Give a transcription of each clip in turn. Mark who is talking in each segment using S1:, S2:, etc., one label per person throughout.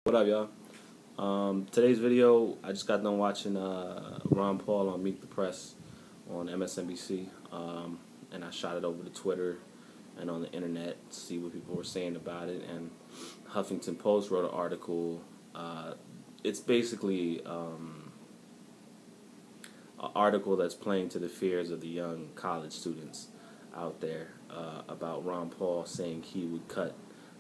S1: What up, y'all? Today's video, I just got done watching Ron Paul on Meet the Press on MSNBC, and I shot it over to Twitter and on the internet to see what people were saying about it. And Huffington Post wrote an article. It's basically an article that's playing to the fears of the young college students out there about Ron Paul saying he would cut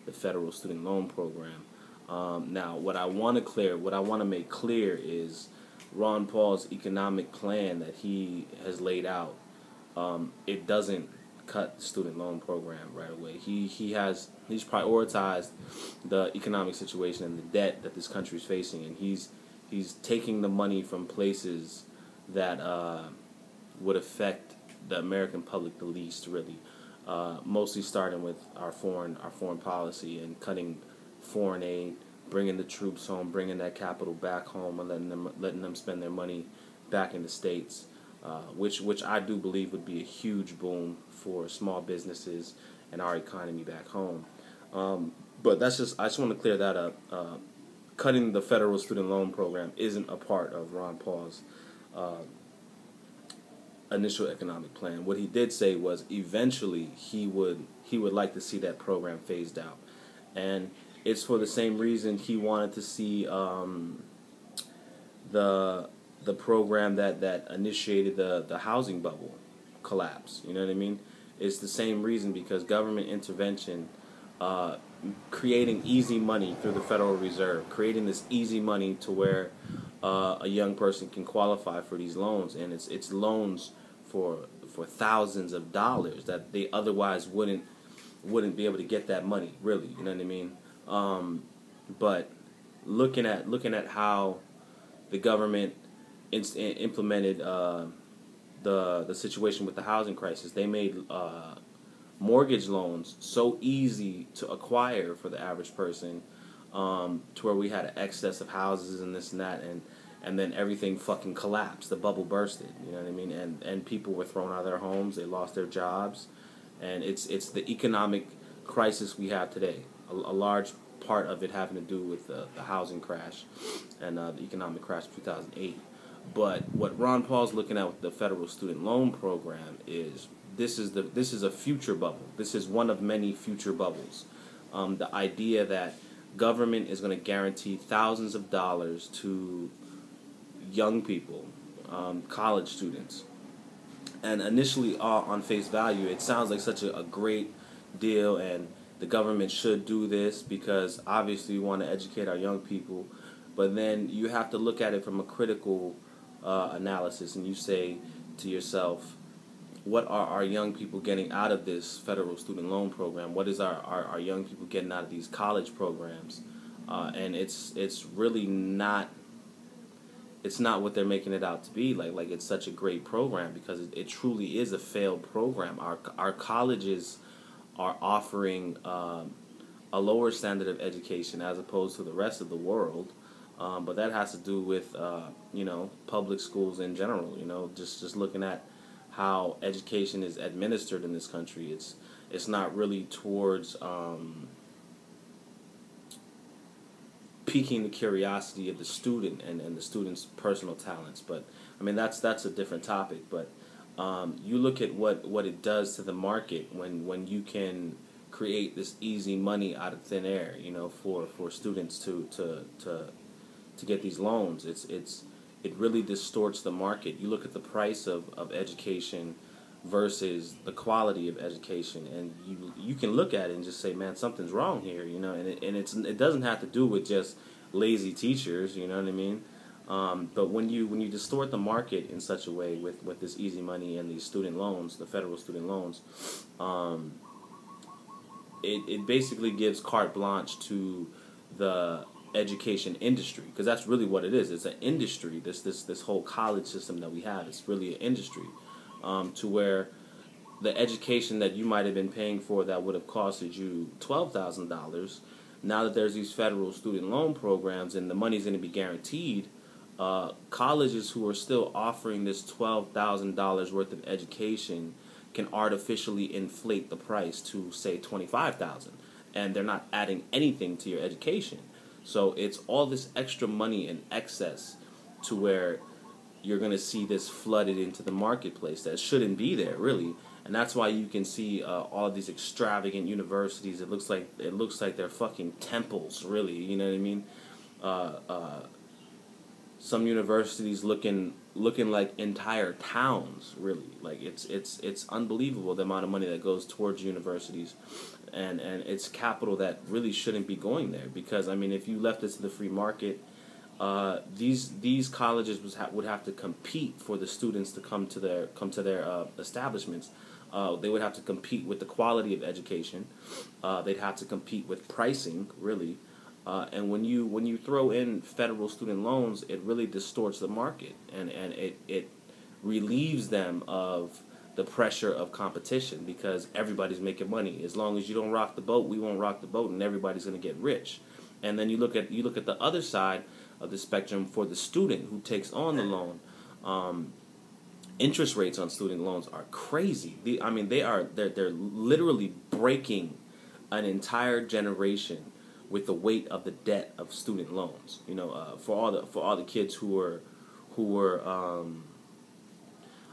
S1: the federal student loan program. Now, what I want to make clear is Ron Paul's economic plan that he has laid out. It doesn't cut the student loan program right away. He's prioritized the economic situation and the debt that this country is facing, and he's taking the money from places that would affect the American public the least, really. Mostly starting with our foreign policy and cutting foreign aid, bringing the troops home, bringing that capital back home, and letting them spend their money back in the States, which I do believe would be a huge boom for small businesses and our economy back home. But I just want to clear that up. Cutting the federal student loan program isn't a part of Ron Paul's initial economic plan. What he did say was eventually he would like to see that program phased out, and it's for the same reason he wanted to see the program that initiated the housing bubble collapse. You know what I mean? It's the same reason, because government intervention, creating easy money through the Federal Reserve, creating this easy money to where a young person can qualify for these loans, and it's loans for thousands of dollars that they otherwise wouldn't be able to get that money, really. You know what I mean? But looking at how the government implemented the situation with the housing crisis, they made mortgage loans so easy to acquire for the average person, to where we had an excess of houses and this and that, and then everything fucking collapsed. The bubble bursted. You know what I mean? And people were thrown out of their homes. They lost their jobs, and it's the economic crisis we have today. A large part of it having to do with the housing crash and the economic crash of 2008. But what Ron Paul's looking at with the federal student loan program is this is a future bubble. This is one of many future bubbles. The idea that government is going to guarantee thousands of dollars to young people, college students, and initially on face value it sounds like such a great deal, and the government should do this because obviously we want to educate our young people. But then you have to look at it from a critical analysis, and you say to yourself, what are our young people getting out of this federal student loan program? What is our young people getting out of these college programs? And it's really not. It's not what they're making it out to be. Like it's such a great program because it truly is a failed program. Our colleges are offering a lower standard of education as opposed to the rest of the world, but that has to do with public schools in general. Just looking at how education is administered in this country, it's not really towards piquing the curiosity of the student and the student's personal talents. But I mean that's a different topic. But you look at what it does to the market when you can create this easy money out of thin air, for students to get these loans. It really distorts the market. You look at the price of education versus the quality of education, and you can look at it and just say, man, something's wrong here, and it doesn't have to do with just lazy teachers, you know what I mean? But when you distort the market in such a way with this easy money and these student loans, the federal student loans, it basically gives carte blanche to the education industry, because that's really what it is. It's an industry. This whole college system that we have, it's really an industry, to where the education that you might have been paying for that would have costed you $12,000, now that there's these federal student loan programs and the money's going to be guaranteed, colleges who are still offering this $12,000 worth of education can artificially inflate the price to, say, $25,000, and they're not adding anything to your education. So it's all this extra money in excess to where you're going to see this flooded into the marketplace that shouldn't be there, really. And that's why you can see all these extravagant universities. It looks like they're fucking temples, really. You know what I mean? Uh, uh, some universities looking like entire towns, really. Like it's unbelievable the amount of money that goes towards universities, and it's capital that really shouldn't be going there. Because I mean, if you left it to the free market, these colleges would have to compete for the students to come to their establishments. They would have to compete with the quality of education. They'd have to compete with pricing, really. And when you throw in federal student loans, it really distorts the market, and it relieves them of the pressure of competition, because everybody's making money. As long as you don't rock the boat, we won't rock the boat, and everybody's going to get rich. And then you look at the other side of the spectrum for the student who takes on the loan. Interest rates on student loans are crazy. They're literally breaking an entire generation with the weight of the debt of student loans. You know, for all the kids who were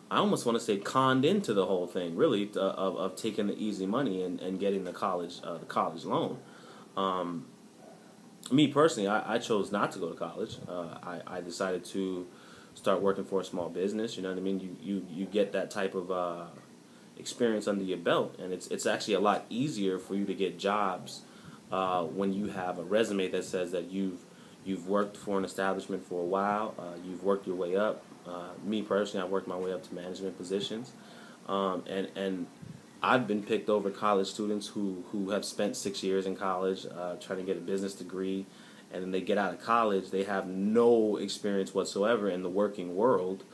S1: I almost want to say conned into the whole thing, really, of taking the easy money and getting the college loan. Me personally, I chose not to go to college. I decided to start working for a small business. You know what I mean? You get that type of experience under your belt, and it's actually a lot easier for you to get jobs when you have a resume that says that you've worked for an establishment for a while, you've worked your way up. Me personally, I worked my way up to management positions, and I've been picked over college students who have spent 6 years in college trying to get a business degree, and then they get out of college, they have no experience whatsoever in the working world.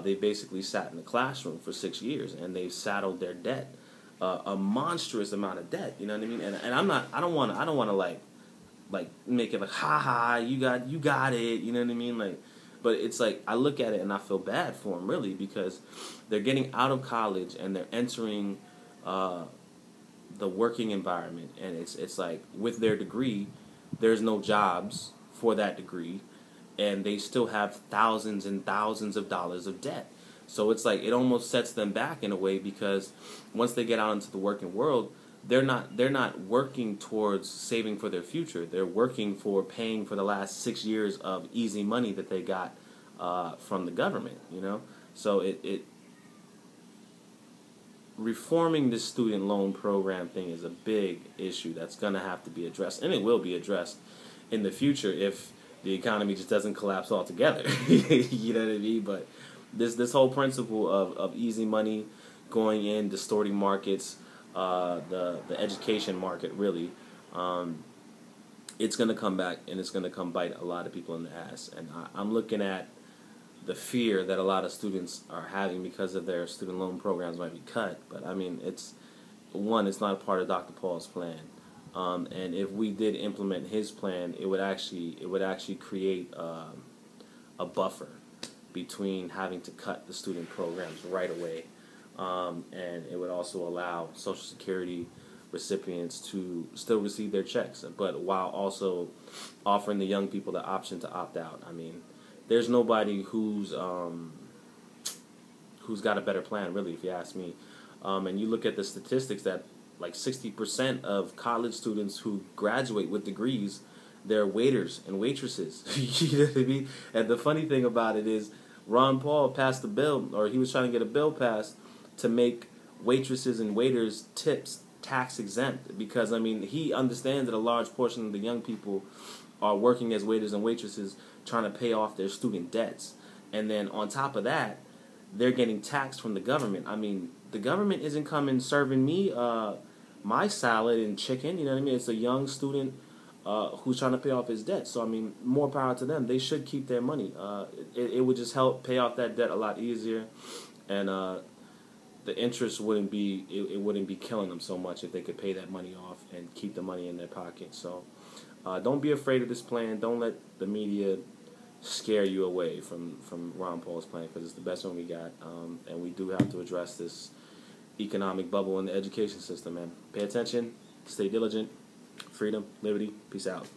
S1: They basically sat in the classroom for 6 years, and they've saddled their debt, a monstrous amount of debt. You know what I mean? And I don't want to like make it like, ha ha, you got it. You know what I mean? Like, but it's like I look at it and I feel bad for them, really, because they're getting out of college and they're entering the working environment, and it's like with their degree, there's no jobs for that degree, and they still have thousands and thousands of dollars of debt. So it's like it almost sets them back in a way, because once they get out into the working world, they're not working towards saving for their future. They're working for paying for the last 6 years of easy money that they got from the government. You know, so it reforming this student loan program thing is a big issue that's gonna have to be addressed, and it will be addressed in the future if the economy just doesn't collapse altogether. You know what I mean? But this whole principle of easy money going in, distorting markets, the education market, really, it's going to come back, and it's going to come bite a lot of people in the ass. And I'm looking at the fear that a lot of students are having because of their student loan programs might be cut. But I mean, it's not a part of Dr. Paul's plan. And if we did implement his plan, it would actually create a buffer between having to cut the student programs right away, and it would also allow Social Security recipients to still receive their checks, but while also offering the young people the option to opt out. I mean, there's nobody who's got a better plan, really, if you ask me. And you look at the statistics that like 60% of college students who graduate with degrees, they're waiters and waitresses. You know what I mean? And the funny thing about it is, Ron Paul passed a bill, or he was trying to get a bill passed to make waitresses and waiters tips tax exempt, because I mean, he understands that a large portion of the young people are working as waiters and waitresses trying to pay off their student debts, and then on top of that, they're getting taxed from the government. I mean, the government isn't coming serving me my salad and chicken. You know what I mean? It's a young student who's trying to pay off his debt. So I mean, more power to them. They should keep their money. It would just help pay off that debt a lot easier, and the interest wouldn't be killing them so much if they could pay that money off and keep the money in their pocket. So don't be afraid of this plan. Don't let the media scare you away from Ron Paul's plan, because it's the best one we got, and we do have to address this economic bubble in the education system, man. Pay attention, stay diligent, freedom, liberty, peace out.